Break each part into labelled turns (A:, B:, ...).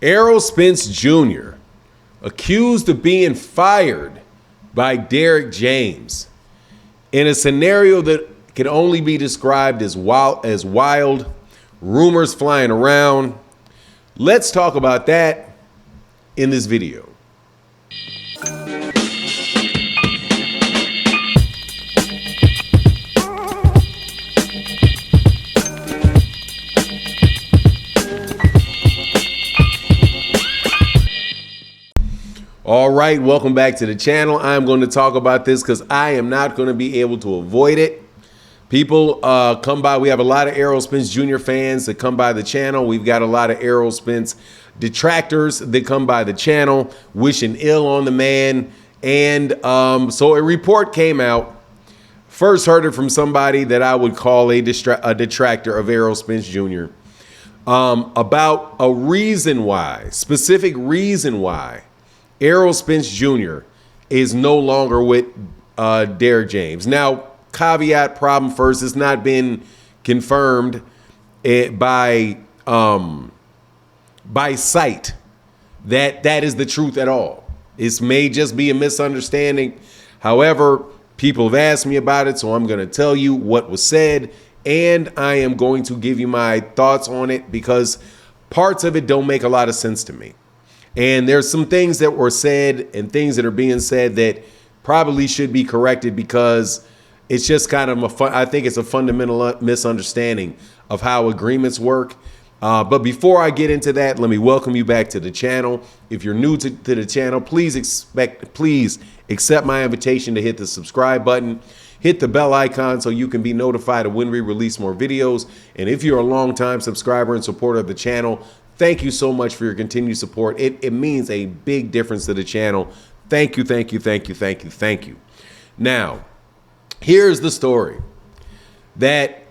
A: Errol Spence Jr. accused of being fired by Derrick James in a scenario that can only be described as wild, rumors flying around. Let's talk about that in this video. All right, welcome back to the channel. I'm going to talk about this because I am not going to be able to avoid it. People come by. We have a lot of Errol Spence Jr. fans that come by the channel. We've got a lot of Errol Spence detractors that come by the channel, wishing ill on the man. And so a report came out. First heard it from somebody that I would call a detractor of Errol Spence Jr. About a reason why, specific reason why, Errol Spence Jr. is no longer with Derrick James. Now, caveat problem first, it's not been confirmed by sight that is the truth at all. It may just be a misunderstanding. However, people have asked me about it, so I'm going to tell you what was said, and I am going to give you my thoughts on it because parts of it don't make a lot of sense to me. And there's some things that were said and things that are being said that probably should be corrected because it's just kind of I think it's a fundamental misunderstanding of how agreements work. But before I get into that, let me welcome you back to the channel. If you're new to the channel, please accept my invitation to hit the subscribe button. Hit the bell icon so you can be notified of when we release more videos. And if you're a longtime subscriber and supporter of the channel, thank you so much for your continued support. It means a big difference to the channel. Thank you, thank you, thank you, thank you, thank you. Now, here's the story that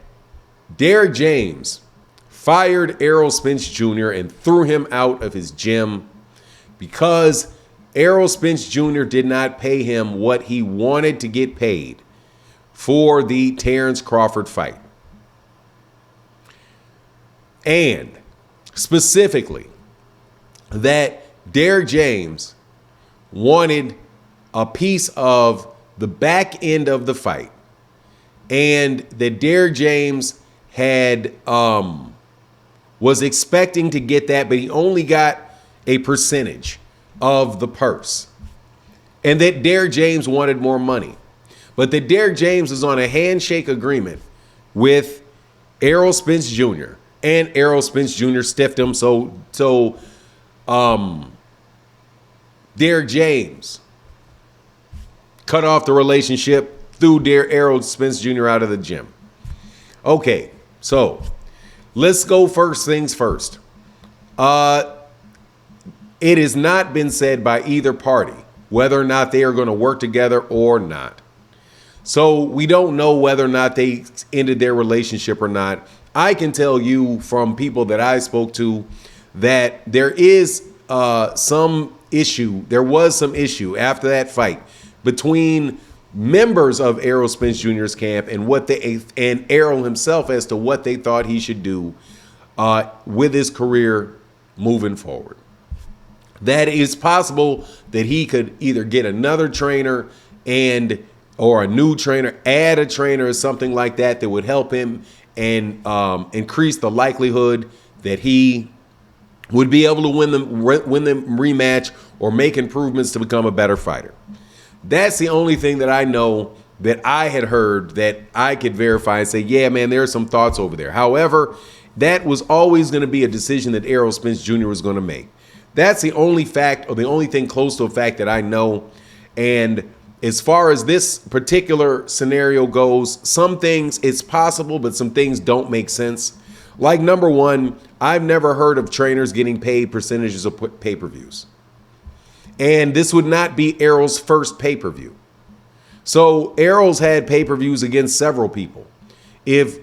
A: Derrick James fired Errol Spence Jr. and threw him out of his gym because Errol Spence Jr. did not pay him what he wanted to get paid for the Terrence Crawford fight. And specifically, that Derrick James wanted a piece of the back end of the fight, and that Derrick James had was expecting to get that, but he only got a percentage of the purse, and that Derrick James wanted more money, but that Derrick James was on a handshake agreement with Errol Spence Jr. And Errol Spence Jr. stiffed him, so Derrick James cut off the relationship, threw Errol Spence Jr. out of the gym. Okay, so let's go first things first. It has not been said by either party whether or not they are going to work together or not. So we don't know whether or not they ended their relationship or not. I can tell you from people that I spoke to that there is some issue. There was some issue after that fight between members of Errol Spence Jr.'s camp and Errol himself as to what they thought he should do with his career moving forward. That is possible that he could either get another trainer or a new trainer, add a trainer or something like that that would help him and increase the likelihood that he would be able to win the rematch or make improvements to become a better fighter. That's the only thing that I know that I had heard that I could verify and say, yeah, man, there are some thoughts over there. However, that was always going to be a decision that Errol Spence Jr. was going to make. That's the only fact, or the only thing close to a fact that I know. And as far as this particular scenario goes, some things it's possible, but some things don't make sense. Like, number one, I've never heard of trainers getting paid percentages of pay-per-views. And this would not be Errol's first pay-per-view. So Errol's had pay-per-views against several people. If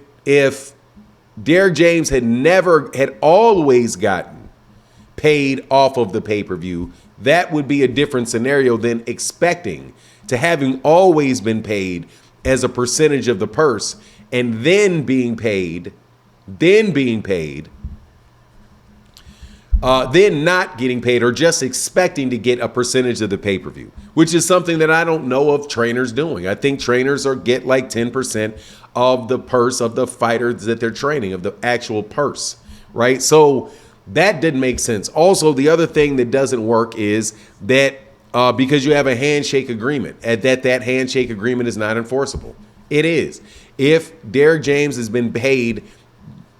A: Derrick James had always gotten paid off of the pay-per-view, that would be a different scenario than expecting to having always been paid as a percentage of the purse and then being paid then not getting paid or just expecting to get a percentage of the pay-per-view, which is something that I don't know of trainers doing. I think trainers get like 10% of the purse of the fighters that they're training, of the actual purse, right? So that didn't make sense. Also, the other thing that doesn't work is that because you have a handshake agreement, that handshake agreement is not enforceable. It is. If Derrick James has been paid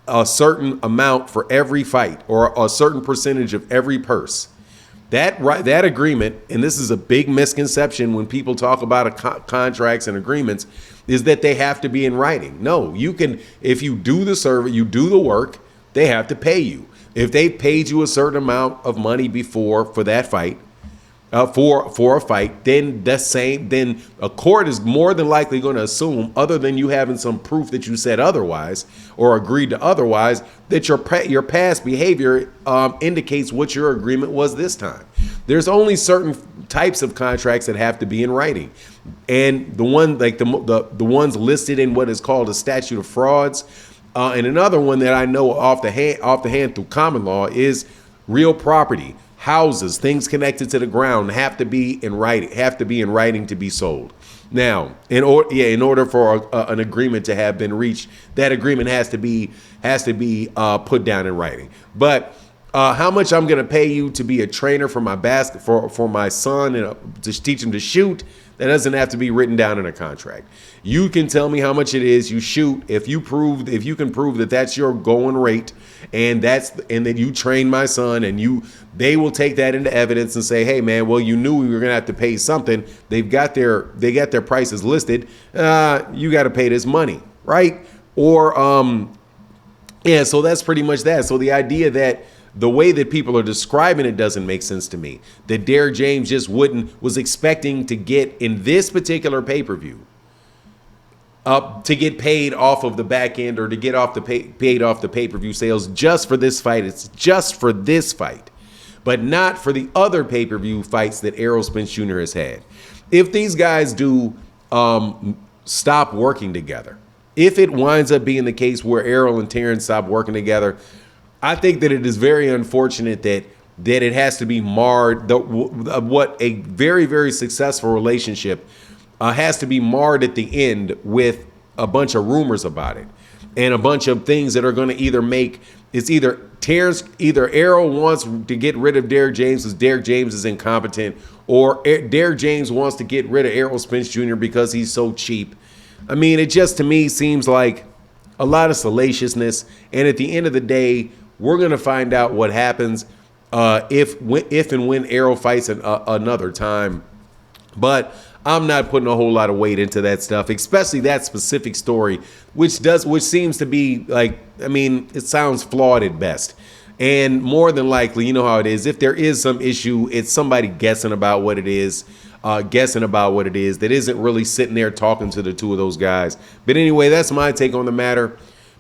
A: a certain amount for every fight or a certain percentage of every purse, that agreement, and this is a big misconception when people talk about contracts and agreements, is that they have to be in writing. No, you can, if you do the service, you do the work, they have to pay you. If they paid you a certain amount of money before for that fight, for a fight, then then a court is more than likely going to assume, other than you having some proof that you said otherwise or agreed to otherwise, that your past behavior indicates what your agreement was this time. There's only certain types of contracts that have to be in writing, and the ones listed in what is called a statute of frauds, and another one that I know off the hand through common law is real property. Houses, things connected to the ground have to be in writing to be sold. Now, in order for an agreement to have been reached, that agreement has to be put down in writing. But how much I'm going to pay you to be a trainer for my for my son and to teach him to shoot, that doesn't have to be written down in a contract. You can tell me how much it is you shoot if you can prove that that's your going rate, and that you train my son, and they will take that into evidence and say, hey man, well, you knew we were gonna have to pay something. They got their prices listed. You got to pay this money, right? Or so that's pretty much that. So the idea that the way that people are describing it doesn't make sense to me. That Derrick James just was expecting to get in this particular pay-per-view to get paid off of the back end, or to get paid off the pay-per-view sales just for this fight. It's just for this fight, but not for the other pay-per-view fights that Errol Spence Jr. has had. If these guys do stop working together, if it winds up being the case where Errol and Terrence stop working together, I think that it is very unfortunate that it has to be marred. What a very, very successful relationship has to be marred at the end with a bunch of rumors about it and a bunch of things that are going to either make it's either Errol wants to get rid of Derrick James because Derrick James is incompetent, or Derrick James wants to get rid of Errol Spence Jr. because he's so cheap. I mean, it just to me seems like a lot of salaciousness, and at the end of the day, we're going to find out what happens if and when Errol fights another time. But I'm not putting a whole lot of weight into that stuff, especially that specific story, which seems to be like, I mean, it sounds flawed at best. And more than likely, you know how it is. If there is some issue, it's somebody guessing about what it is that isn't really sitting there talking to the two of those guys. But anyway, that's my take on the matter.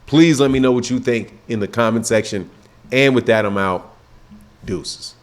A: Please let me know what you think in the comment section. And with that, I'm out. Deuces.